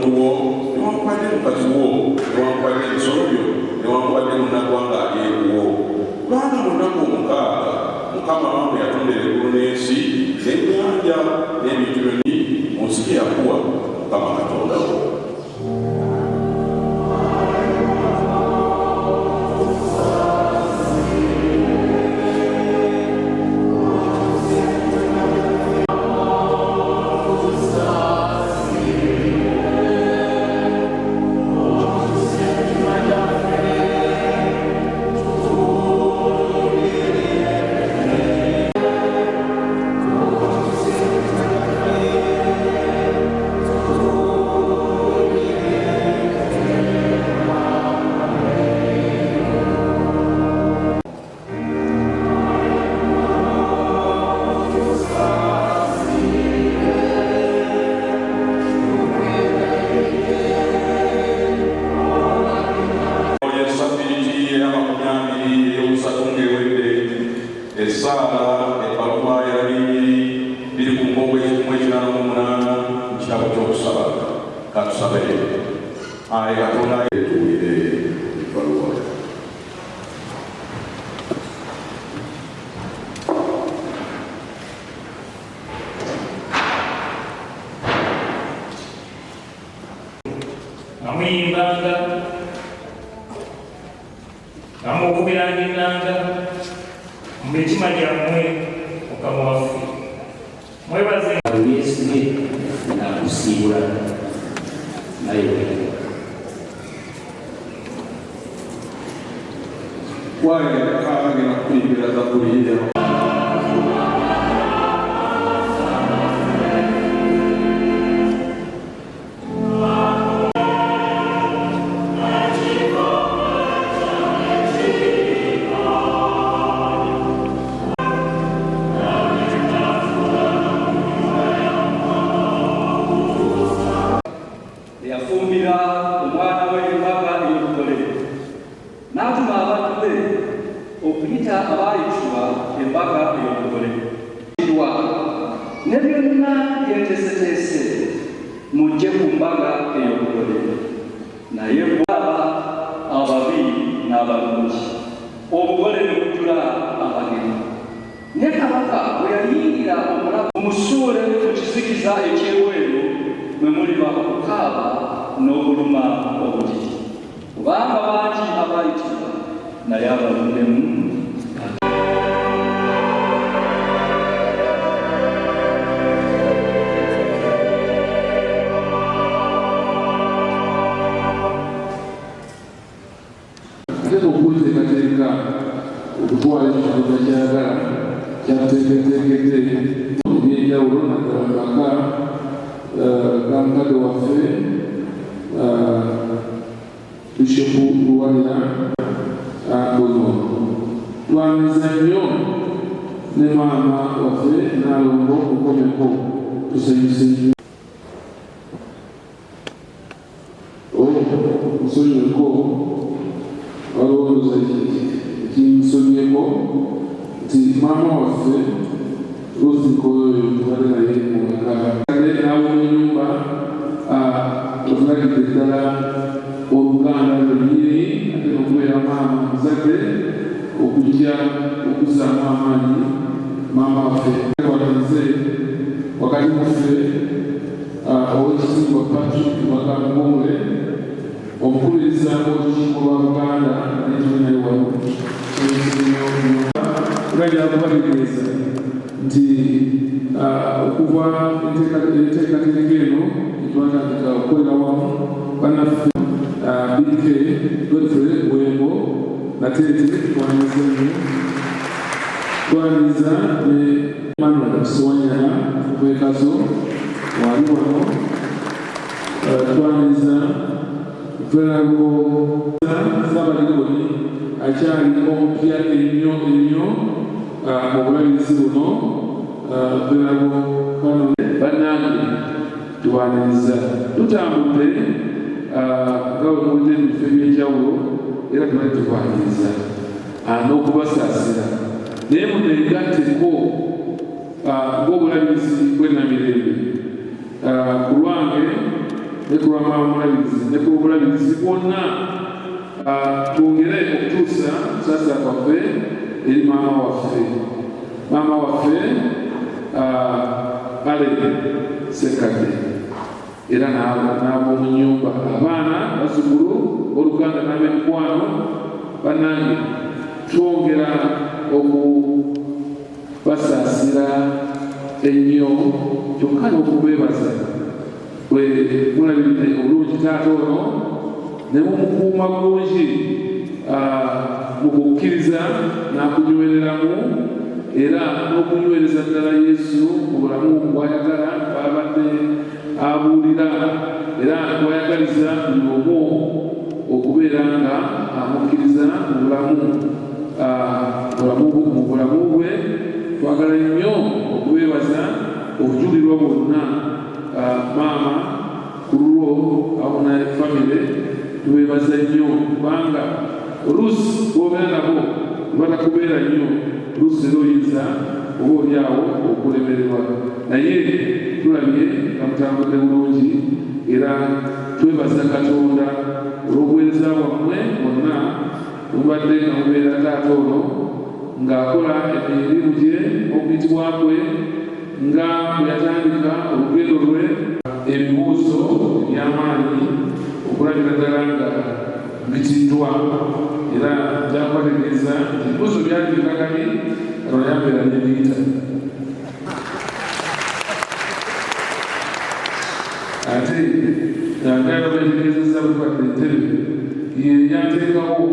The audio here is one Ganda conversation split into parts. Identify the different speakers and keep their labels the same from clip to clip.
Speaker 1: omuntu wo newankubadde mukazi wo newankubadde ebisolo byo newankubadde munnaggwanga aliyekuwo kubanga mu nnaku omukaaga Mukama wange yatondera eggulu n'ensi n'ennyanja n'ebintu byonna mu nsi gye yakuwa Mukama Katonda wo.
Speaker 2: Namuyimbanga, namukubiranga ennanga mu mitima gyammwe Mukama waffe. Mwebaze yeesige nakusiibula naye
Speaker 3: waye kaage nakuyimbira Zaburi
Speaker 4: mujje ku mbaga ey'obugole naye bwaba ababi n'abalungi obugole ne bujjula abagenyi ne kabaka bwe yayingira omulamu mumusuule ku kizikiza eky'ebweru mwe muliba okukaaba n'okuluma obutiti kubanga bangi abaayitibwa naye abalondemu
Speaker 3: okuteekateeka okutwala ekikolwa kyagala kyateeketeekete ebyenjawulo naddala maka gamukadde waffe Bishopu Luwanira Gono. Twaniriza nnyo ne maama waffe Nalongo Mukomeko tusanyuse nnyo musonyiweko walowooza kimusomyeko nti maama waffe Ruth Nkoyoyo tubale naye mumeka nawe munyumba otulagidde ddala oluganda lwenyini ate n'okubeera maama muzadde okujja okuzzaamu amaanyi maama waffe watalize wakati muffe owekitiibwa Patrick Bakamugomule omukubiriza olukiiko lwa Buganda n'ekibiina wano tulagala kubaliriza nti okuva enteekateeka eno etwatandika okukolera wamu bannaffe BK Godfrey Bwembo Natete twaniriza nnyo twaniriza ne Emmanuel Sowanyana Kwekazo wali wano twaniriza Felago Sabaligoni akyali omupya ennyo mu bulabirizi buno Felago kano bannange tuwaniriza tutambudde nga wemuwudde mu bifo ebyenjawulo era tubali tukwaniriza n'okubasaasira naye muneegatteko ng'obulabirizi bw'ennamirembe ku lwange ne ku lwa maama omulabirizi ne ku lw'obulabirizi bwonna twongere okutuusa kusasa kwaffe eri maama waffe Ale Sekadde era n'ab'omu nnyumba abaana bazzukulu b'oluganda n'ab'emikwano bannange twongera okubasaasira ennyo kyokka n'okubeebaza bwe mulabiridde obulungi taata ono ne mumukuuma bulungi mu kukkiriza n'akunywereramu era n'okunywereza ddala Yesu mu bulamu bw'ayagala bw'abadde abuulira era bw'ayagaliza buli omu okubeera nga amukkiriza mu bulamu bwe. Twagala nnyo okubeebaza obujulirwa bwonna maama ku lulwo awo na famire tubeebaza nnyo kubanga oluusi bw'obeera nabo batakubeera nnyo oluusi era oyinza oba oliawo okulemererwa naye tulabye nga mutambudde bulungi era twebaza Katonda olw'obuweereza bwammwe bwonna mubadde nga mubeera taata ono ng'akola emirimu gye okuyitibwa kwe nga bwe yatandika olugendo lwe ebibuuzo eby'amaanyi okulabira ddala nga bitiddwa era byakubategeeza nti ebibuuzo byali bikakali Katonda yambeera n'ebiyita ate ng'agala beetegeezezza bwebadde entebe ye yateekawo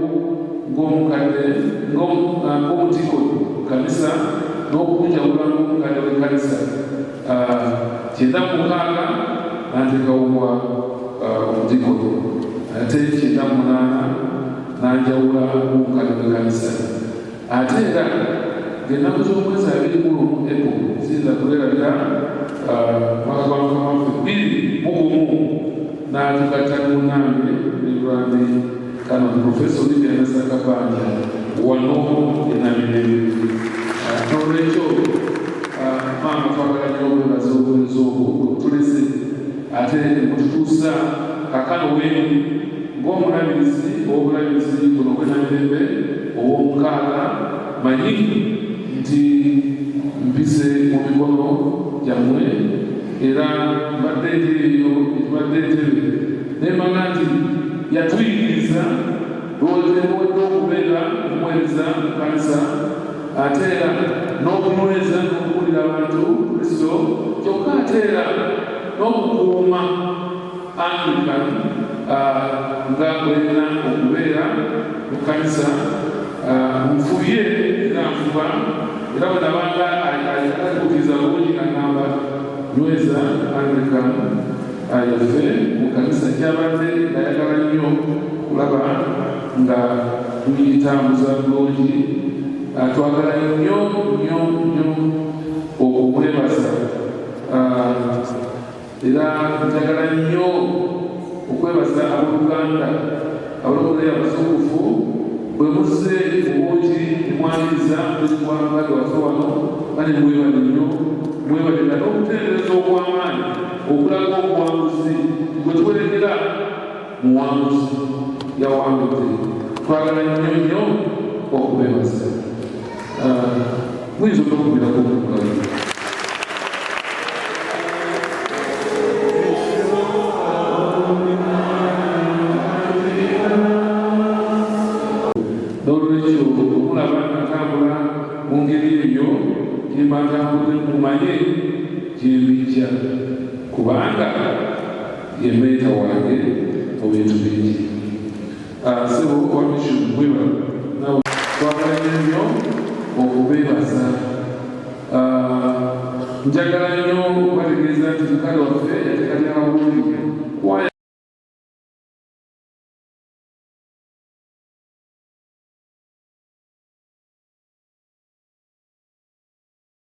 Speaker 3: ng'omukadde ng'omutiko kanisa n'okunjawula ng'omukadde w'ekkanisa 96 n'ateekawo omutiko ate 98 n'anjawula ng'omukadde w'ekkanisa ate era ng'ennaku z'omwezi 21 April ziyinza kulerabira mwaka gwa Mukama waffe 2021 n'atugatta munnange Reverend Canon Professor Olivia Nasakabanja wano enabinebiri n'olwekyo maama twagala nnyo okwebaza obuweereza obwo bwebutulese ate mututuusa kakano wenu ng'omulabirizi obulabirizi buno bwenamirembe ow'omukaaga manyi nti mpise mu mikono gyammwe era mbadde eyo ekibadde entebe nembaga nti yatuyigiriza lwotemuwedde okubeera omuweereza mu kanisa ate era n'okunyweza n'okuwulira abantu Kristo kyokka ate era n'okukuuma Anglican nga bwena okubeera mu kanisa nfubye era nfuba era bwe nabanga alikukiriza bulungi agamba nyweza Anglican yaffe mu kanisa kyabadde ayagala nnyo kulaba nga tuyitambuza bulungi twagala nnyo okumwebaza era njagala nnyo okwebaza abooluganda abalokoleyo abasulufu bwe muzze obungi nemwaniriza mwekikwambade waffe wano kale mwebale nnyo mwebalira n'okutendereza okw'amaanyi okulaga obuwanguzi bwe tuwerekera muwanguzi yawangudde twagala nnyo okubeebaza muyinza okukubirako omukalo n'olwekyo okulaba natambula mu ngeri eyo kimbatambudde mumanye kyembijja kubanga yembeeta wange mu bintu bingi sebo wamishudu bweba nawe twagala nnyo okubeebaza njagala nnyo okubategeeza nti mukale waffe yateekateeka bulungi